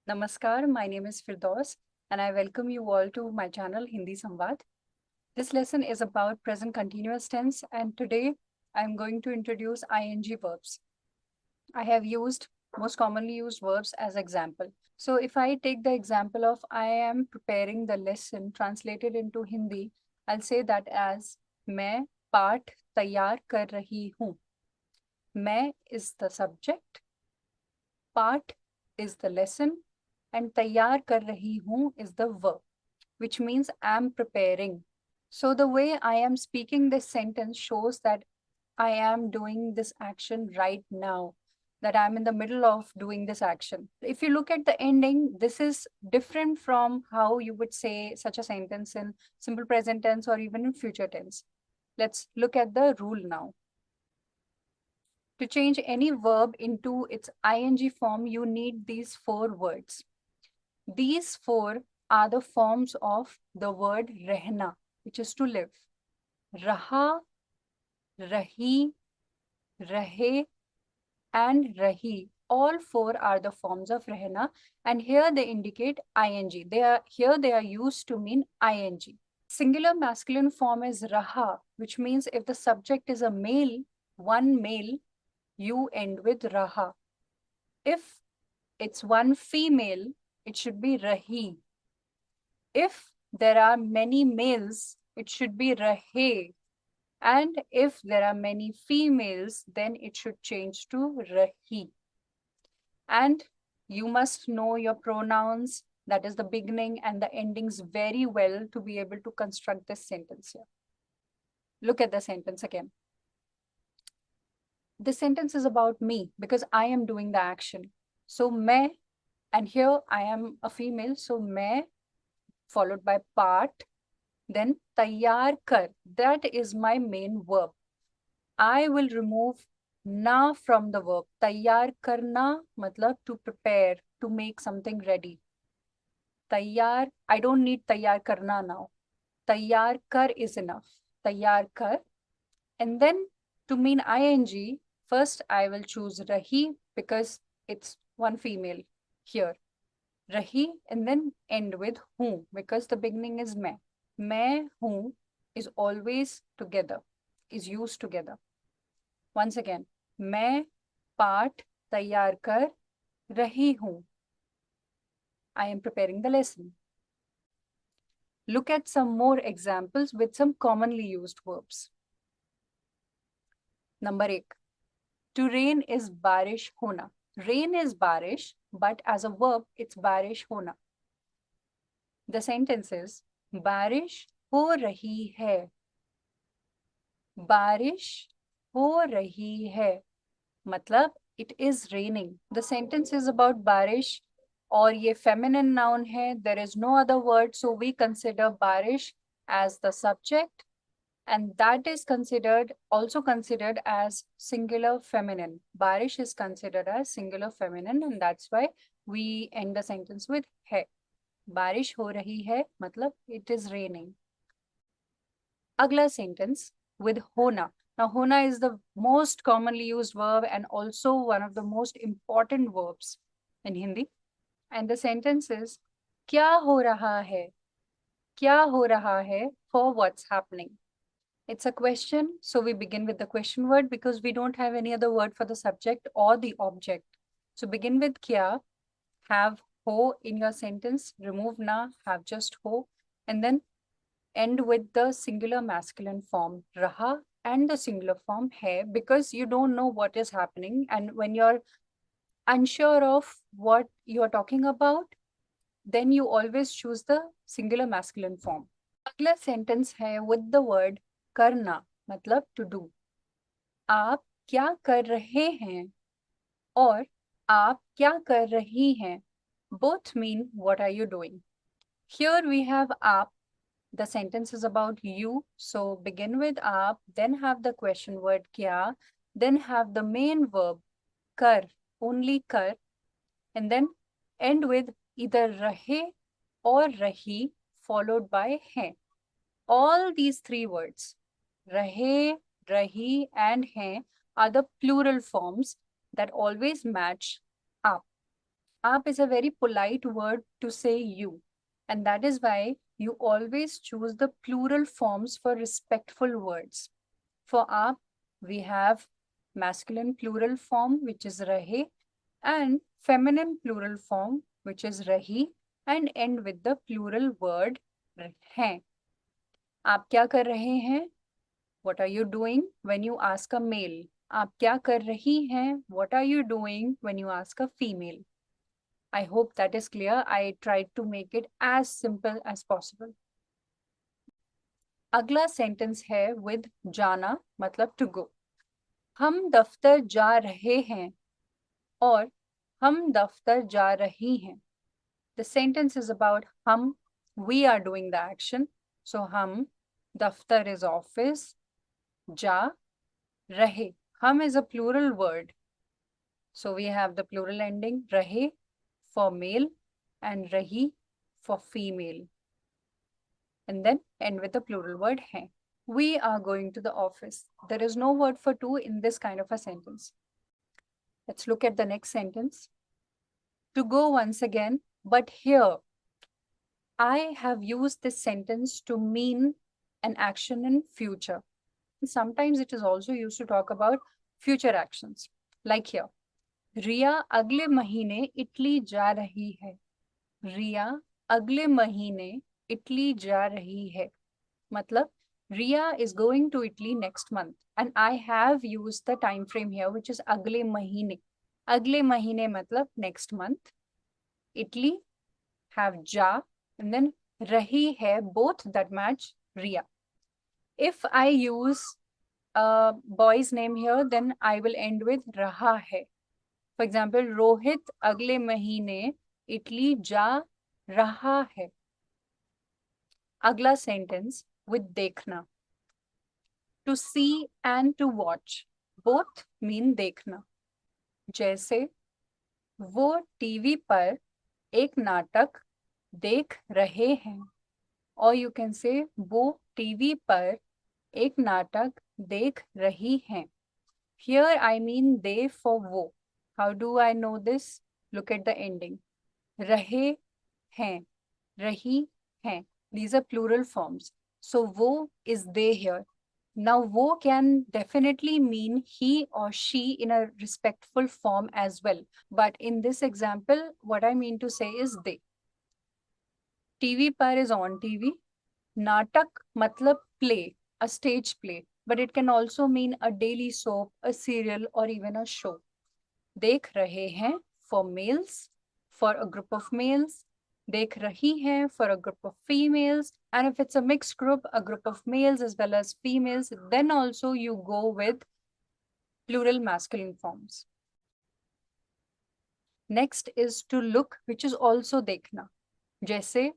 Namaskar, my name is Firdaus and I welcome you all to my channel Hindi Sumvaad. This lesson is about present continuous tense and today I'm going to introduce ing verbs. I have used most commonly used verbs as example. So if I take the example of I am preparing the lesson translated into Hindi, I'll say that as मैं पाठ तैयार कर रही हूँ. मैं is the subject, पाठ is the lesson, and tayyar kar rahi hu is the verb, which means I'm preparing. So the way I am speaking this sentence shows that I am doing this action right now, that I'm in the middle of doing this action. If you look at the ending, this is different from how you would say such a sentence in simple present tense or even in future tense. Let's look at the rule now. To change any verb into its ing form, you need these 4 words. These 4 are the forms of the word rehna, which is to live. Raha, rahi, rahe, and rahi. All 4 are the forms of rehna, and here they indicate ing. They are used to mean ing. Singular masculine form is raha, which means if the subject is a male, one male, you end with raha. If it's one female, it should be rahi. If there are many males, it should be rahe. And if there are many females, then it should change to rahi. And you must know your pronouns, that is the beginning and the endings very well to be able to construct this sentence here. Look at the sentence again. This sentence is about me because I am doing the action. So मैं, and here I am a female, so मैं followed by part, then tayyar kar, that is my main verb. I will remove na from the verb. Tayyar karna matlab to prepare, to make something ready. Tayyar, I don't need tayyar karna now. Tayyar kar is enough. Tayyar kar. And then to mean ing, first I will choose rahi because it's one female here. Rahi, and then end with hu because the beginning is मैं. मैं हूँ is always together, is used together. Once again, मैं पाठ तैयार कर रही हूँ. I am preparing the lesson. Look at some more examples with some commonly used verbs. Number 1. To rain is बारिश होना. Rain is बारिश, but as a verb, it's बारिश होना. The sentence is बारिश हो रही है. बारिश हो रही है. मतलब it is raining. The sentence is about बारिश और ये feminine noun है. There is no other word, so we consider बारिश as the subject, and that is also considered as singular feminine. बारिश is considered as singular feminine, and that's why we end the sentence with है. बारिश हो रही है मतलब it is raining. अगला sentence with होना. Now, hona is the most commonly used verb and also one of the most important verbs in Hindi. And the sentence is, क्या हो रहा है? क्या हो रहा है for what's happening. It's a question, so we begin with the question word because we don't have any other word for the subject or the object. So begin with kya, have ho in your sentence, remove na, have just ho, and then end with the singular masculine form raha and the singular form hai, because you don't know what is happening, and when you're unsure of what you're talking about, then you always choose the singular masculine form. अगला sentence है with the word करना, मतलब to do. आप क्या कर रहे हैं और आप क्या कर रही हैं, both mean what are you doing. Here we have आप. The sentence is about you, so begin with aap, then have the question word kya, then have the main verb kar, only kar, and then end with either rahe or rahi followed by hai. All these 3 words, rahe, rahi, and hai, are the plural forms that always match aap. Aap is a very polite word to say you, and that is why you always choose the plural forms for respectful words. For aap, we have masculine plural form, which is rahe, and feminine plural form, which is rahi, and end with the plural word hain. आप क्या कर रहे हैं? What are you doing when you ask a male? आप क्या कर रही हैं? What are you doing when you ask a female? I hope that is clear. I tried to make it as simple as possible. अगला sentence है with जाना मतलब to go. हम दफ्तर जा रहे हैं और हम दफ्तर जा रही हैं. The sentence is about हम, we are doing the action. So हम, दफ्तर is office, जा, रहे. Hum is a plural word. So we have the plural ending rahe for male and rahi for female. And then end with the plural word hai. We are going to the office. There is no word for to in this kind of a sentence. Let's look at the next sentence. To go once again, but here I have used this sentence to mean an action in future. Sometimes it is also used to talk about future actions. Like here. रिया अगले महीने Italy जा रही है. रिया अगले महीने Italy जा रही है. मतलब Riya is going to Italy next month, and I have used the time frame here, which is अगले महीने. अगले महीने मतलब next month. Italy have ja, and then रही है, both that match Riya. If I use a boy's name here, then I will end with रहा है. For example, Rohit अगले महीने इटली जा रहा है. अगला सेंटेंस with देखना. To see and to watch both mean देखना. जैसे वो टीवी पर एक नाटक देख रहे हैं. Or you can say वो टीवी पर एक नाटक देख रही हैं. Here I mean they for वो. How do I know this? Look at the ending. रहे हैं, रही हैं. These are plural forms. So वो is they here. Now वो can definitely mean he or she in a respectful form as well. But in this example, what I mean to say is they. TV par is on TV. Natak matlab play, a stage play. But it can also mean a daily soap, a serial, or even a show. देख रहे हैं for males, for a group of males. देख रही हैं for a group of females. And if it's a mixed group, a group of males as well as females, then also you go with plural masculine forms. Next is to look, which is also देखना. जैसे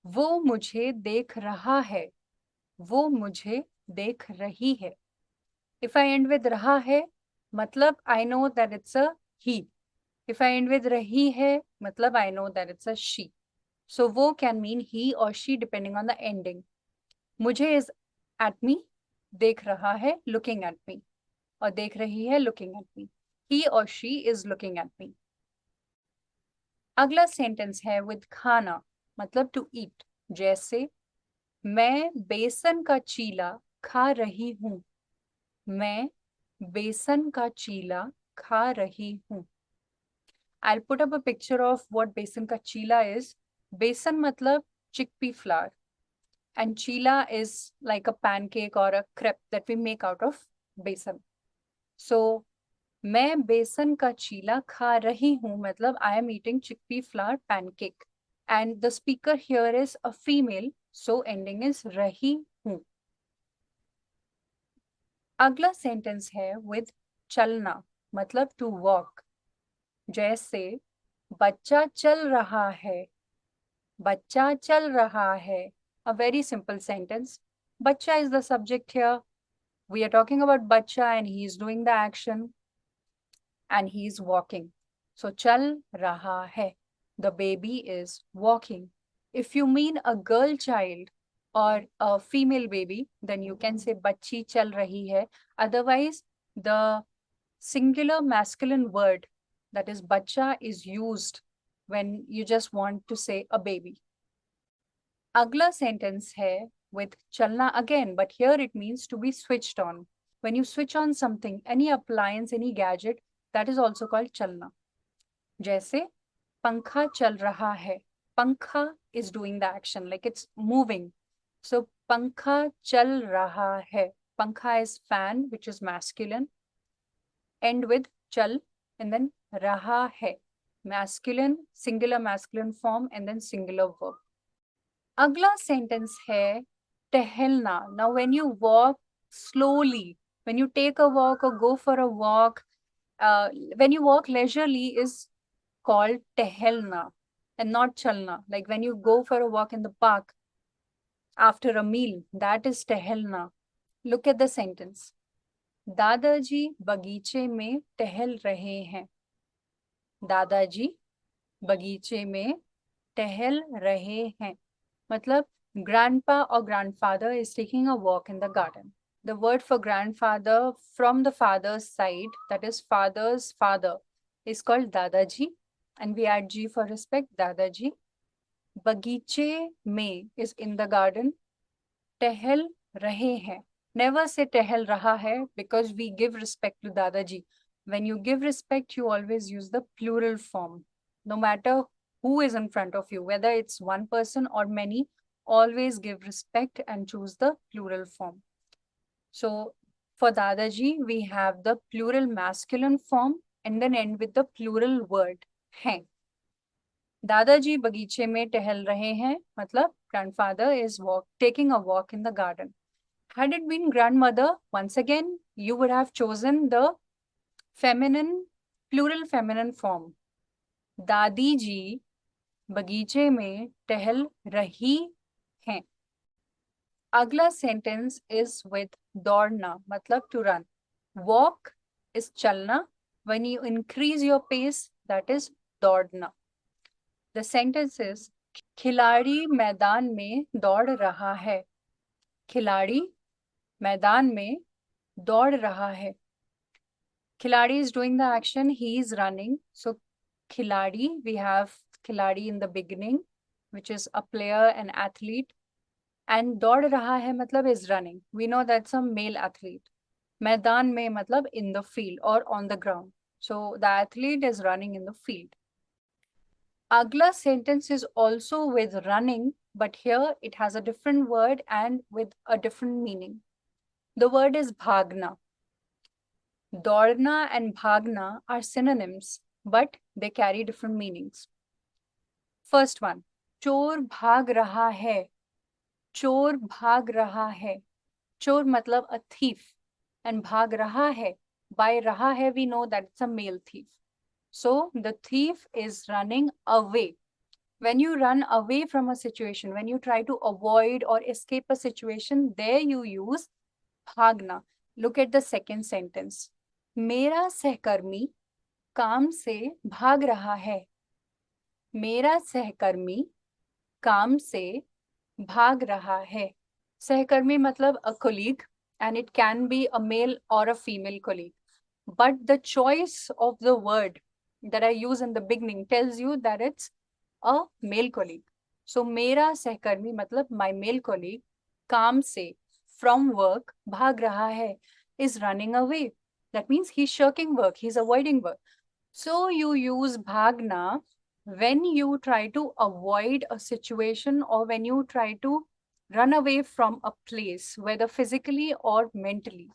वो मुझे देख रहा है, वो मुझे देख रही है. If I end with रहा है, मतलब I know that it's a he. If I end with रही है, मतलब I know that it's a she. So वो can mean he or she depending on the ending. मुझे is at me, देख रहा है looking at me, और देख रही है looking at me. He or she is looking at me. अगला सेंटेंस है with खाना, मतलब to eat. जैसे मैं बेसन का चीला खा रही हूँ. मैं बेसन का चीला खा रही हूँ. I'll put up a picture of what besan ka chila is. Besan matlab chickpea flour, and chila is like a pancake or a crepe that we make out of besan. So, मैं बेसन का चीला खा रही हूँ मतलब I am eating chickpea flour pancake. And the speaker here is a female, so ending is रही हूँ. अगला सेंटेंस है with चलना मतलब to walk. जैसे बच्चा चल रहा है, बच्चा चल रहा है. A very simple sentence. Bachcha is the subject here. We are talking about bachcha and he is doing the action and he is walking. So chal raha hai. The baby is walking. If you mean a girl child or a female baby, then you can say bachchi chal rahi hai. Otherwise, the singular masculine word that is bacha, is used when you just want to say a baby. Agla sentence hai with chalna again, but here it means to be switched on. When you switch on something, any appliance, any gadget, that is also called chalna. जैसे पंखा चल रहा है. Pankha is doing the action, like it's moving. So pankha chal raha hai. Pankha is fan, which is masculine. End with chal and then raha hai. Masculine, singular masculine form and then singular verb. Agla sentence hai टहलना. Now when you walk slowly, when you take a walk or go for a walk, when you walk leisurely is called टहलना and not chalna. Like when you go for a walk in the park after a meal, that is टहलना. Look at the sentence. दादाजी बगीचे में टहल रहे हैं. दादाजी बगीचे में टहल रहे हैं. मतलब grandpa or grandfather is taking a walk in the garden. The word for grandfather from the father's side, that is father's father, is called dadaji, and we add ji for respect, dadaji. Bagiche mein is in the garden. Tehel rahe hain. Never say tehel raha hai because we give respect to dadaji. When you give respect, you always use the plural form. No matter who is in front of you, whether it's one person or many, always give respect and choose the plural form. So for Dadaji, we have the plural masculine form and then end with the plural word, hain. दादाजी बगीचे में टहल रहे हैं, मतलब grandfather is taking a walk in the garden. Had it been grandmother, once again, you would have chosen the feminine, plural feminine form. दादी जी बगीचे में टहल रही हैं. अगला sentence is with दौड़ना, मतलब to run. Walk is chalna. When you increase your pace, that is दौड़ना. The sentence is खिलाड़ी मैदान में दौड़ रहा है. खिलाड़ी मैदान में दौड़ रहा है. खिलाड़ी is doing the action, he is running. So खिलाड़ी, we have खिलाड़ी in the beginning, which is a player, an athlete. And दौड़ रहा है मतलब is running. We know that's a male athlete. मैदान में मतलब in the field or on the ground. So the athlete is running in the field. Agla sentence is also with running, but here it has a different word and with a different meaning. The word is bhagna. Daudna and bhagna are synonyms, but they carry different meanings. First one, चोर भाग रहा है. चोर भाग रहा है. चोर मतलब a thief, and भाग रहा है. By रहा है, we know that it's a male thief. So the thief is running away. When you run away from a situation, when you try to avoid or escape a situation, there you use bhagna. Look at the second sentence. मेरा सहकर्मी काम से भाग रहा है. मेरा सहकर्मी काम से भाग रहा है. सहकर्मी मतलब a colleague, and it can be a male or a female colleague. But the choice of the word that I use in the beginning tells you that it's a male colleague. So मेरा सहकर्मी मतलब my male colleague काम से, from work, भाग रहा है, is running away. That means he's shirking work, he's avoiding work. So you use bhagna when you try to avoid a situation or when you try to run away from a place, whether physically or mentally.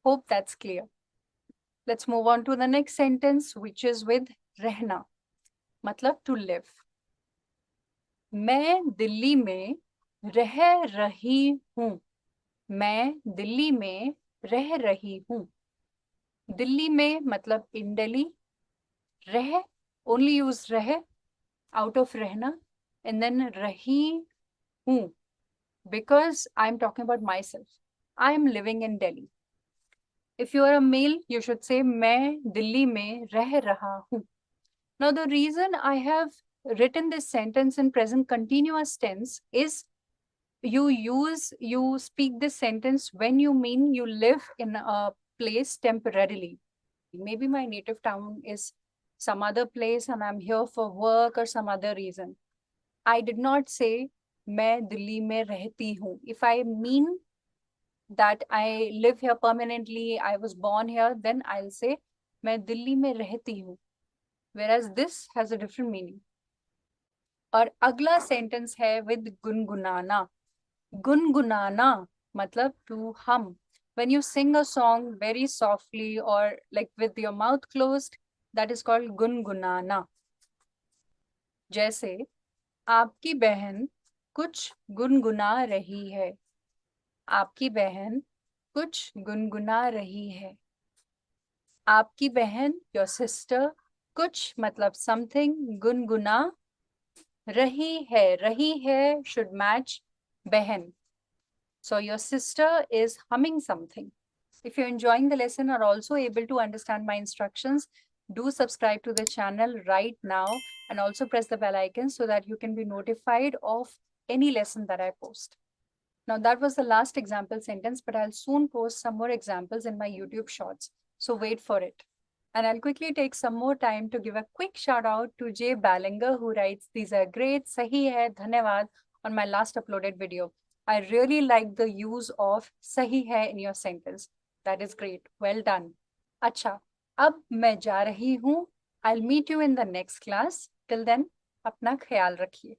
Hope that's clear. Let's move on to the next sentence, which is with रहना, मतलब to live. मैं दिल्ली में रह रही हूँ. मैं दिल्ली में रह रही हूँ. दिल्ली में मतलब in Delhi. रह, only use रह, out of रहना, and then रही हूँ, because I'm talking about myself. I am living in Delhi. If you are a male, you should say मैं दिल्ली में रह रहा हूँ. Now the reason I have written this sentence in present continuous tense is you speak this sentence when you mean you live in a place temporarily. Maybe my native town is some other place and I'm here for work or some other reason. I did not say मैं दिल्ली में रहती हूँ. If I mean that I live here permanently, I was born here, then I'll say मैं दिल्ली में रहती हूँ. Whereas this has a different meaning. और अगला सेंटेंस है with गुनगुनाना. गुनगुनाना मतलब to hum. When you sing a song very softly or like with your mouth closed, that is called गुनगुनाना. जैसे आपकी बहन कुछ गुनगुना रही है. आपकी बहन कुछ गुनगुना रही है. आपकी बहन, your sister, कुछ मतलब something, गुनगुना रही है should match बहन. So your sister is humming something. If you're enjoying the lesson or also able to understand my instructions, do subscribe to the channel right now and also press the bell icon so that you can be notified of any lesson that I post. Now that was the last example sentence, but I'll soon post some more examples in my YouTube shorts. So wait for it. And I'll quickly take some more time to give a quick shout out to Jay Ballinger, who writes, "These are great, sahi hai, dhanyavad," on my last uploaded video. I really like the use of sahi hai in your sentence. That is great. Well done. अच्छा, अब मैं जा रही हूँ. I'll meet you in the next class. Till then, अपना ख्याल रखिए.